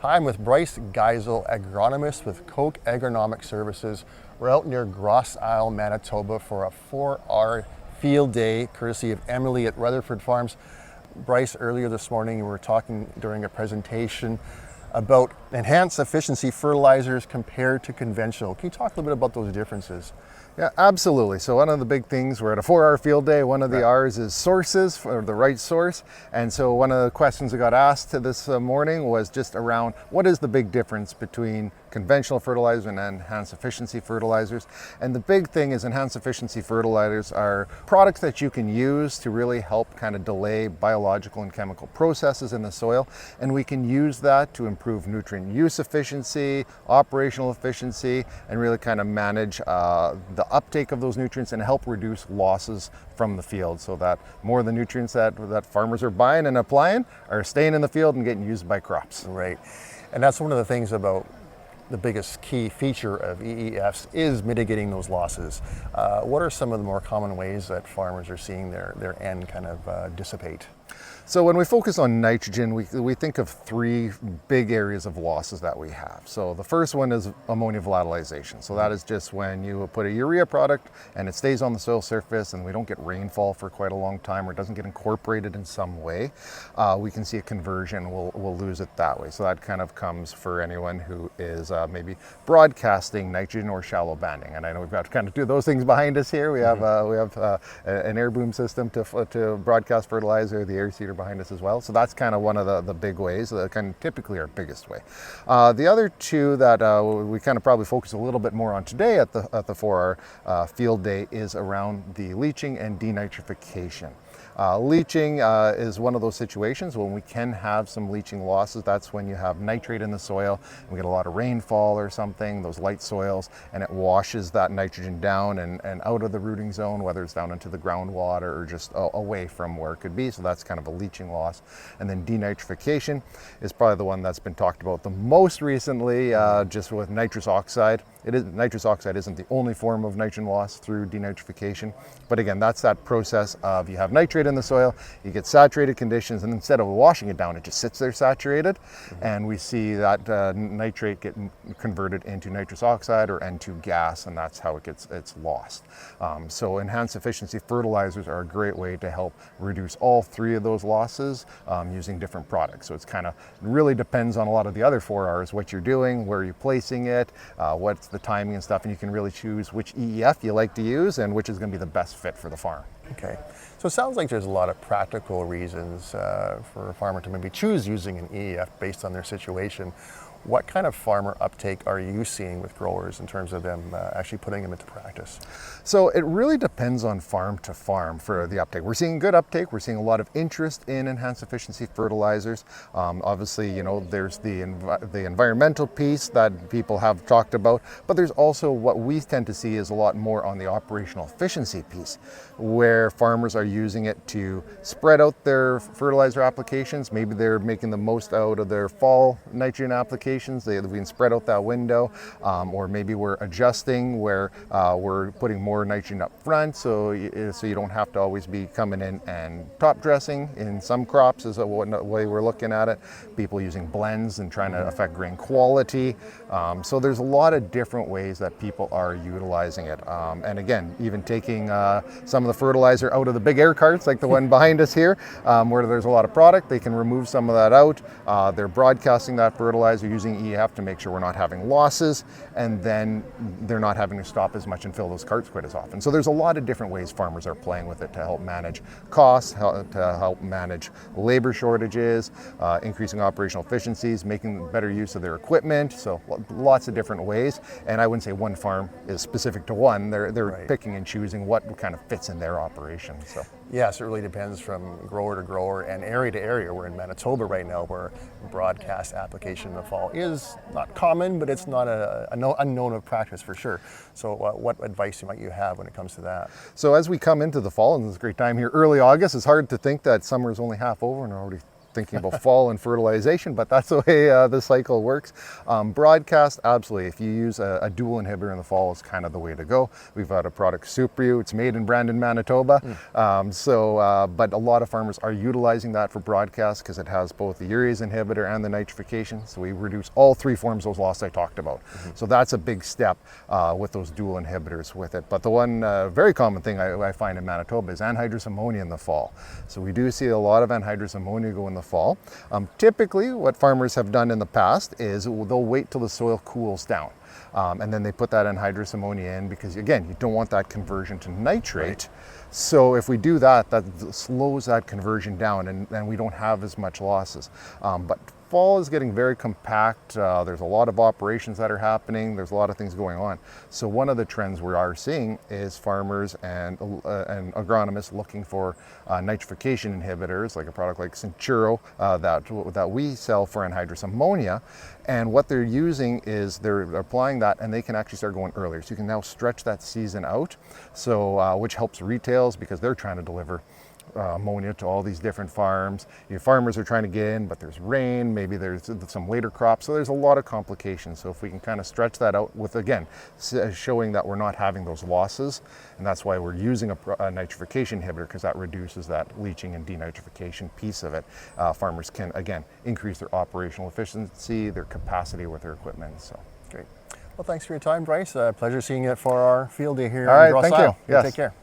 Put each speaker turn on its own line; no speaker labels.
Hi, I'm with Bryce Geisel, agronomist with Koch Agronomic Services. We're out near Grosse Isle, Manitoba for a 4-hour field day, courtesy of Emily at Rutherford Farms. Bryce, earlier this morning, we were talking during a presentation about enhanced efficiency fertilizers compared to conventional. Can you talk a little bit about those differences?
Yeah, absolutely. So one of the big things, we're at a 4-hour field day. One of the R's is sources, or the right source. And so one of the questions I got asked this morning was just around what is the big difference between conventional fertilizers and enhanced efficiency fertilizers. And the big thing is enhanced efficiency fertilizers are products that you can use to really help kind of delay biological and chemical processes in the soil. And we can use that to improve nutrient use efficiency, operational efficiency, and really kind of manage the uptake of those nutrients and help reduce losses from the field, so that more of the nutrients that farmers are buying and applying are staying in the field and getting used by crops.
Right. And that's one of the things about the biggest key feature of EEFs is mitigating those losses. What are some of the more common ways that farmers are seeing their N kind of dissipate?
So when we focus on nitrogen, we think of three big areas of losses that we have. So the first one is ammonia volatilization. So that is just when you put a urea product and it stays on the soil surface and we don't get rainfall for quite a long time, or it doesn't get incorporated in some way, we can see a conversion, we'll lose it that way. So that kind of comes for anyone who is maybe broadcasting nitrogen or shallow banding. And I know we've got to kind of do those things behind us here. We have an air boom system to broadcast fertilizer, the air seeder behind us as well. So that's kind of one of the big ways, kind of typically our biggest way. The other two that we kind of probably focus a little bit more on today at the 4-hour field day is around the leaching and denitrification. Leaching is one of those situations when we can have some leaching losses. That's when you have nitrate in the soil, and we get a lot of rainfall or something, those light soils, and it washes that nitrogen down and out of the rooting zone, whether it's down into the groundwater or just away from where it could be. So that's kind of a leaching loss. And then denitrification is probably the one that's been talked about the most recently, just with nitrous oxide. Nitrous oxide isn't the only form of nitrogen loss through denitrification, but again, that's that process of you have nitrate in the soil, you get saturated conditions, and instead of washing it down, it just sits there saturated, and we see that nitrate get converted into nitrous oxide or N2 gas, and that's how it's lost. So enhanced efficiency fertilizers are a great way to help reduce all three of those losses using different products. So it's kind of really depends on a lot of the other 4 R's, what you're doing, where you're placing it, what's the timing and stuff, and you can really choose which EEF you like to use and which is going to be the best fit for the farm.
Okay, so it sounds like there's a lot of practical reasons for a farmer to maybe choose using an EEF based on their situation. What kind of farmer uptake are you seeing with growers in terms of them actually putting them into practice?
So it really depends on farm to farm for the uptake. We're seeing good uptake. We're seeing a lot of interest in enhanced efficiency fertilizers. Obviously, you know, there's the environmental piece that people have talked about, but there's also what we tend to see is a lot more on the operational efficiency piece, where farmers are using it to spread out their fertilizer applications. Maybe they're making the most out of their fall nitrogen applications. We can spread out that window, or maybe we're adjusting where we're putting more nitrogen up front, so you don't have to always be coming in and top dressing. In some crops is a way we're looking at it. People using blends and trying to affect grain quality. So there's a lot of different ways that people are utilizing it. And again, even taking some of the fertilizer out of the big air carts, like the one behind us here, where there's a lot of product, they can remove some of that out. They're broadcasting that fertilizer using EEF to make sure we're not having losses, and then they're not having to stop as much and fill those carts quite as often. So there's a lot of different ways farmers are playing with it to help manage costs, to help manage labor shortages, increasing operational efficiencies, making better use of their equipment. So lots of different ways, and I wouldn't say one farm is specific to one. They're picking and choosing what kind of fits in their operation. So
yes, it really depends from grower to grower and area to area. We're in Manitoba right now, where broadcast application in the fall is not common, but it's not an unknown of practice for sure. So what advice might you have when it comes to that?
So as we come into the fall, and it's a great time here, early August, it's hard to think that summer is only half over and we're already thinking about fall and fertilization, but that's the way the cycle works. Broadcast, absolutely. If you use a dual inhibitor in the fall, is kind of the way to go. We've got a product, Superior. It's made in Brandon, Manitoba. But a lot of farmers are utilizing that for broadcast because it has both the urease inhibitor and the nitrification. So we reduce all three forms of loss I talked about. So that's a big step with those dual inhibitors with it. But the one very common thing I find in Manitoba is anhydrous ammonia in the fall. So we do see a lot of anhydrous ammonia go in the fall. Typically, what farmers have done in the past is they'll wait till the soil cools down. And then they put that anhydrous ammonia in because, again, you don't want that conversion to nitrate. Right. So if we do that, that slows that conversion down and we don't have as much losses. But fall is getting very compact. There's a lot of operations that are happening. There's a lot of things going on. So one of the trends we are seeing is farmers and agronomists looking for nitrification inhibitors, like a product like Centuro that we sell for anhydrous ammonia. And what they're using is they're applying that, and they can actually start going earlier. So you can now stretch that season out, so which helps retails because they're trying to deliver ammonia to all these different farms. Your farmers are trying to get in, but there's rain, maybe there's some later crops, so there's a lot of complications. So if we can kind of stretch that out with, again, showing that we're not having those losses, and that's why we're using a nitrification inhibitor, because that reduces that leaching and denitrification piece of it. Farmers can, again, increase their operational efficiency, their capacity with their equipment. So
great. Well, thanks for your time, Bryce. Pleasure seeing you for our field day here
in
Grosse Isle.
Thank you. Yes.
Take care.